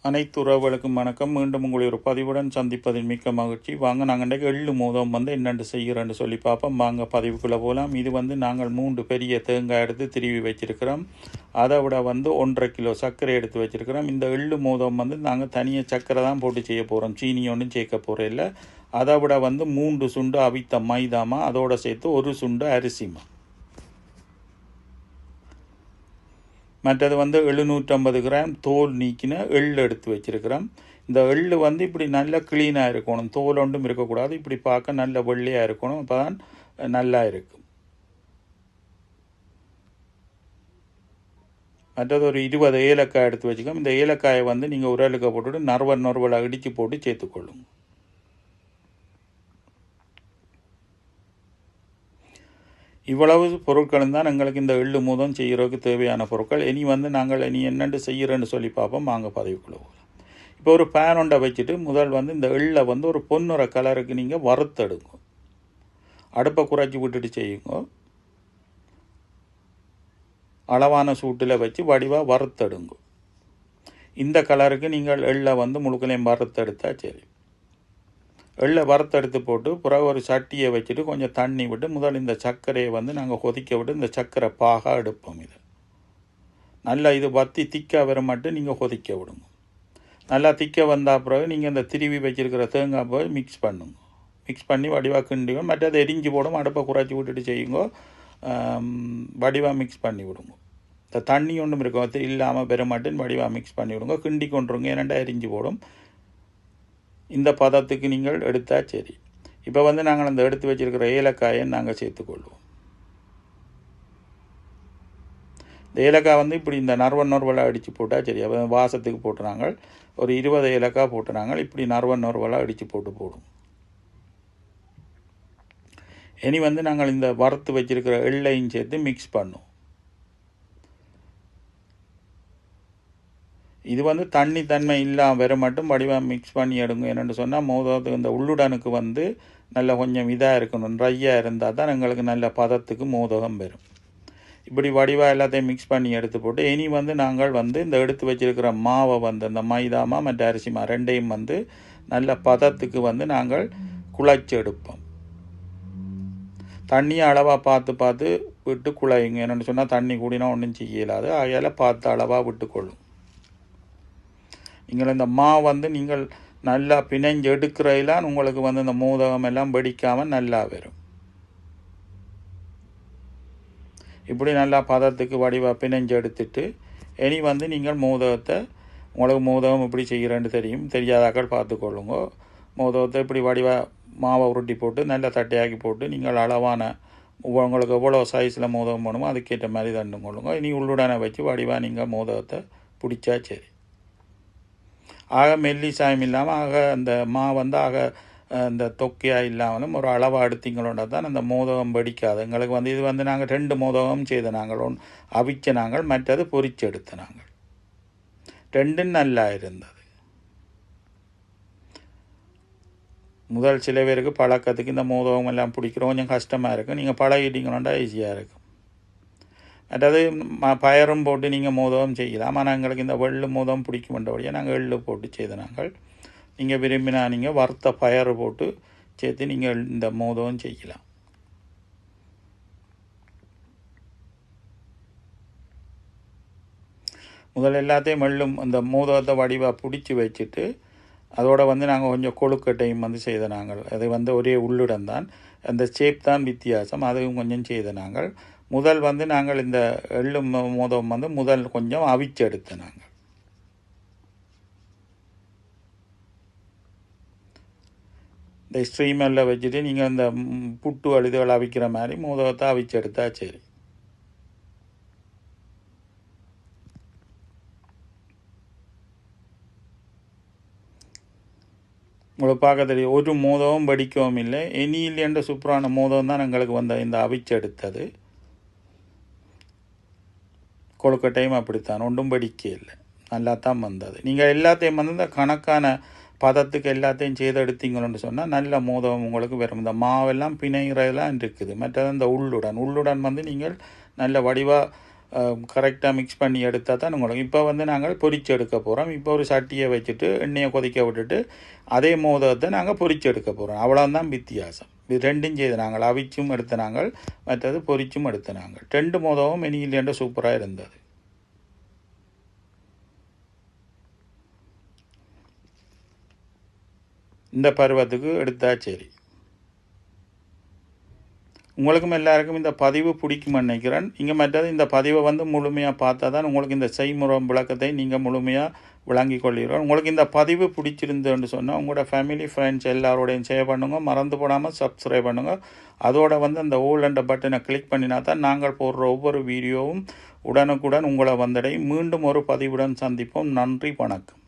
அனைத்து உறவுகளுக்கும் வணக்கம். மீண்டும் உங்களை ஒரு பதிவுடன் சந்திப்பதில் மிக்க மகிழ்ச்சி. வாங்க நாங்கள் இன்றைக்கு எள்ளு மோதம் என்னென்று செய்கிறேன்னு சொல்லி பார்ப்போம். வாங்க பதிவுக்குள்ளே போகலாம். இது நாங்கள் 3 பெரிய தேங்காய் எடுத்து திருவி வச்சிருக்கிறோம். அதை விட 1.5 கிலோ சர்க்கரை எடுத்து வச்சிருக்கிறோம். இந்த எள்ளு மோதம் நாங்கள் தனியாக சர்க்கரை தான் போட்டு செய்ய போகிறோம், சீனி ஒன்றும் சேர்க்க போகிறோம் இல்லை. அதை விட 3 சுண்டு அவித்த மைதாமா, அதோடு சேர்த்து 1 சுண்டு அரிசிமா. மற்றது 750 கிராம் தோல் நீக்கின எள் எடுத்து வச்சிருக்கிறோம். இந்த எள் இப்படி நல்லா க்ளீனாக இருக்கணும், தோல் ஒன்றும் இருக்கக்கூடாது. இப்படி பார்க்க நல்ல வெள்ளையாக இருக்கணும், அப்போ தான் நல்லா இருக்கும். மற்றது ஒரு 20 ஏலக்காய் எடுத்து வச்சுக்கோம். இந்த ஏலக்காயை நீங்கள் உரலுக்கு போட்டுட்டு நறுவலாக இடித்து போட்டு சேர்த்துக்கொள்ளுங்க. இவ்வளவு பொருட்களும் தான் எங்களுக்கு இந்த எள்ளு மோதம் செய்கிறதுக்கு தேவையான பொருட்கள். நாங்கள் என்னென்று செய்கிறேன்னு சொல்லி பார்ப்போம். வாங்க பதிவுக்குள்ள போகலாம். இப்போ ஒரு பேன் ஒன்றை வச்சுட்டு முதல் இந்த எள்ளை ஒரு பொன்னுற கலருக்கு நீங்கள் வறுத்தெடுங்க. அடுப்பை குறைச்சி விட்டுட்டு செய்யுங்க. அளவான சூட்டில் வச்சு வடிவாக வறுத்தெடுங்க. இந்த கலருக்கு நீங்கள் எள்ளை முழுக்களையும் வறுத்தெடுத்தா சரி. எள்ளை வறுத்தெடுத்து போட்டு பிறகு ஒரு சட்டியை வச்சுட்டு கொஞ்சம் தண்ணி விட்டு முதல் இந்த சர்க்கரையை நாங்கள் கொதிக்க விட்டு இந்த சர்க்கரை பாகாக எடுப்போம். இது நல்லா இது வற்றி திக்காக வர மட்டும் நீங்கள் கொதிக்க விடுங்க. நல்லா திக்க வந்தால் பிறகு நீங்கள் இந்த திருவி வச்சிருக்கிற தேங்காய் போய் மிக்ஸ் பண்ணுங்க. மிக்ஸ் பண்ணி வடிவாக கிண்டுங்க. மற்றது எரிஞ்சு போடும், அடுப்பை குறைச்சி விட்டுட்டு செய்யுங்க. வடிவாக மிக்ஸ் பண்ணி விடுங்க. இந்த தண்ணி ஒன்றும் இருக்கும் இல்லாமல் பெற மாட்டேன்னு வடிவாக மிக்ஸ் பண்ணி விடுங்க. கிண்டி கொண்டுருங்க, ஏன்னாண்டா எரிஞ்சு போடும். இந்த பதத்துக்கு நீங்கள் எடுத்தால் சரி. இப்போ நாங்கள் அந்த எடுத்து வச்சிருக்கிற ஏலக்காயை நாங்கள் சேர்த்துக்கொள்வோம். இந்த ஏலக்காய் இப்படி இந்த நறுவலாக அடித்து போட்டால் சரி. அப்போ வாசத்துக்கு போட்டுறாங்க. ஒரு 20 ஏலக்காய் போட்டுறாங்க. இப்படி நறுவலாக அடித்து போடும். இனி நாங்கள் இந்த வறுத்து வச்சிருக்கிற எள்ளையும் சேர்த்து மிக்ஸ் பண்ணுவோம். இது தண்ணி தன்மை இல்லாமல் வர மட்டும் வடிவாக மிக்ஸ் பண்ணி எடுங்க. என்னென்னு சொன்னால் மோதத்துக்கு இந்த உள்ளுடனுக்கு நல்ல கொஞ்சம் இதாக இருக்கணும், ட்ரையாக இருந்தால் தான் எங்களுக்கு நல்ல பதத்துக்கு மோதகம் வரும். இப்படி வடிவாக எல்லாத்தையும் மிக்ஸ் பண்ணி எடுத்து போட்டு இனி நாங்கள் இந்த எடுத்து வச்சிருக்கிற மாவை இந்த மைதாமா மற்ற அரிசிமா ரெண்டையும் நல்ல பதத்துக்கு நாங்கள் குழைச்சி எடுப்போம். தண்ணியை அளவாக பார்த்து விட்டு குழையுங்க. என்னென்னு சொன்னால் தண்ணி கூடினா ஒன்றும் செய்யலாது. அதையால் பார்த்து அளவாக விட்டுக்கொள்ளும். நீங்கள் இந்த மாவு நீங்கள் நல்லா பிணைஞ்சு எடுக்கிறதுலாம் உங்களுக்கு இந்த மோதகம் எல்லாம் வெடிக்காமல் நல்லா வரும். இப்படி நல்லா பதத்துக்கு வடிவாக பிணைஞ்சு எடுத்துட்டு இனி நீங்கள் மோதகத்தை, உங்களுக்கு மோதகம் இப்படி செய்கிறேன்னு தெரியாதாக்கள் பார்த்துக்கொள்ளுங்க. மோதகத்தை இப்படி வடிவாக மாவை உருட்டி போட்டு நல்லா தட்டையாக்கி போட்டு நீங்கள் அளவான உங்களுக்கு எவ்வளோ சைஸில் மோதகம் வேணுமோ அதுக்கேற்ற மாதிரி தண்டு கொள்ளுங்க. இனி உள்ளுடனை வச்சு வடிவாக நீங்கள் மோதகத்தை பிடிச்சா சரி. ஆக மெல்லிசாயம் இல்லாமல் ஆக அந்த மா ஆக இந்த தொக்கையாக இல்லாமலும் ஒரு அளவாக எடுத்தீங்களோட தான் அந்த மோதகம் வெடிக்காது. எங்களுக்கு இது நாங்கள் 2 மோதகம் செய்த நாங்கள். ஒன்று அவிச்ச நாங்கள், மற்றது பொரிச்சு எடுத்த நாங்கள். 2ம் நல்லா இருந்தது. முதல் சில பேருக்கு பழக்கத்துக்கு இந்த மோதகம் எல்லாம் பிடிக்கிறோம் கொஞ்சம் கஷ்டமாக இருக்கும். நீங்கள் பழகிட்டீங்களோண்டா ஈஸியாக இருக்கும். அதாவது பயரும் போட்டு நீங்கள் மோதகம் செய்யலாம். ஆனால் எங்களுக்கு இந்த வெள்ளு மோதகம் பிடிக்குமென்றபடியாக நாங்கள் எள்ளு போட்டு செய்த நாங்கள். நீங்கள் விரும்பினா நீங்கள் வறுத்த பயறு போட்டு சேர்த்து நீங்கள் இந்த மோதகம் செய்யலாம். முதல் எல்லாத்தையும் எள்ளும் அந்த மோதகத்தை வடிவாக பிடிச்சி வச்சுட்டு அதோடு நாங்கள் கொஞ்சம் கொழுக்கட்டையும் செய்த நாங்கள். அது ஒரே உள்ளுடன் தான், அந்த ஷேப் தான் வித்தியாசம். அதுவும் கொஞ்சம் செய்த நாங்கள். முதல் நாங்கள் இந்த எள்ளு மோதகம் முதல் கொஞ்சம் அவிச்சு எடுத்த நாங்கள். இந்த ஸ்ட்ரீமரில் வச்சுட்டு நீங்கள் இந்த புட்டு அழுதுகள் அவிக்கிற மாதிரி மோதகத்தை அவிச்சு எடுத்தா சரி. உங்களுக்கு பார்க்க தெரியும், ஒரு மோதகம் வெடிக்கவும் இல்லை. இனி இல்லைன்ற சூப்பரான மோதகம் தான் எங்களுக்கு இந்த அவிச்சு எடுத்தது. கொழுக்கட்டையும் அப்படித்தான், ஒன்றும் வெடிக்க இல்லை, நல்லா தான் வந்தது. நீங்கள் எல்லாத்தையும் இந்த கணக்கான பதத்துக்கு எல்லாத்தையும் செய்து எடுத்தீங்கன்னு சொன்னால் நல்ல மோதகம் உங்களுக்கு வரும். இந்த மாவெல்லாம் பிணைகிறதெல்லாம் இருக்குது. மற்றது இந்த உள்ளுடன் நீங்கள் நல்ல வடிவாக கரெக்டாக மிக்ஸ் பண்ணி எடுத்தால் தான் உங்களுக்கு இப்போ வந்து நாங்கள் பொரிச்சு எடுக்க போகிறோம். இப்போ ஒரு சட்டியை வச்சுட்டு எண்ணெயை கொதிக்க விட்டுட்டு அதே மோதகத்தை நாங்கள் பொரிச்சு எடுக்க போகிறோம். அவ்வளோதான் வித்தியாசம். இது ரெண்டும் செய்து நாங்கள் அவிச்சும் எடுத்த நாங்கள், மற்றது பொரிச்சும் எடுத்த நாங்கள். 2 மோதகம் மெனியிலேண்டு சூப்பராக இருந்தது. இந்த பருவத்துக்கு எடுத்தா சரி. உங்களுக்கும் எல்லாருக்கும் இந்த பதிவு பிடிக்கும் நினைக்கிறேன். இங்கே மற்றது இந்த பதிவை வந்து முழுமையாக பார்த்தா தான் உங்களுக்கு இந்த செய்முறை விளக்கத்தை நீங்கள் முழுமையாக விளங்கி கொள்கிறோம். உங்களுக்கு இந்த பதிவு பிடிச்சிருந்துன்னு சொன்னால் உங்களோட ஃபேமிலி ஃப்ரெண்ட்ஸ் எல்லாரோடையும் ஷேர் பண்ணுங்க. மறந்து போடாமல் சப்ஸ்கிரைப் பண்ணுங்கள். அதோட வந்து அந்த ஓல் என்ற பட்டனை கிளிக் பண்ணினா தான் நாங்கள் போடுற ஒவ்வொரு வீடியோவும் உடனுக்குடன் உங்களை வந்தடையும். மீண்டும் ஒரு பதிவுடன் சந்திப்போம். நன்றி, வணக்கம்.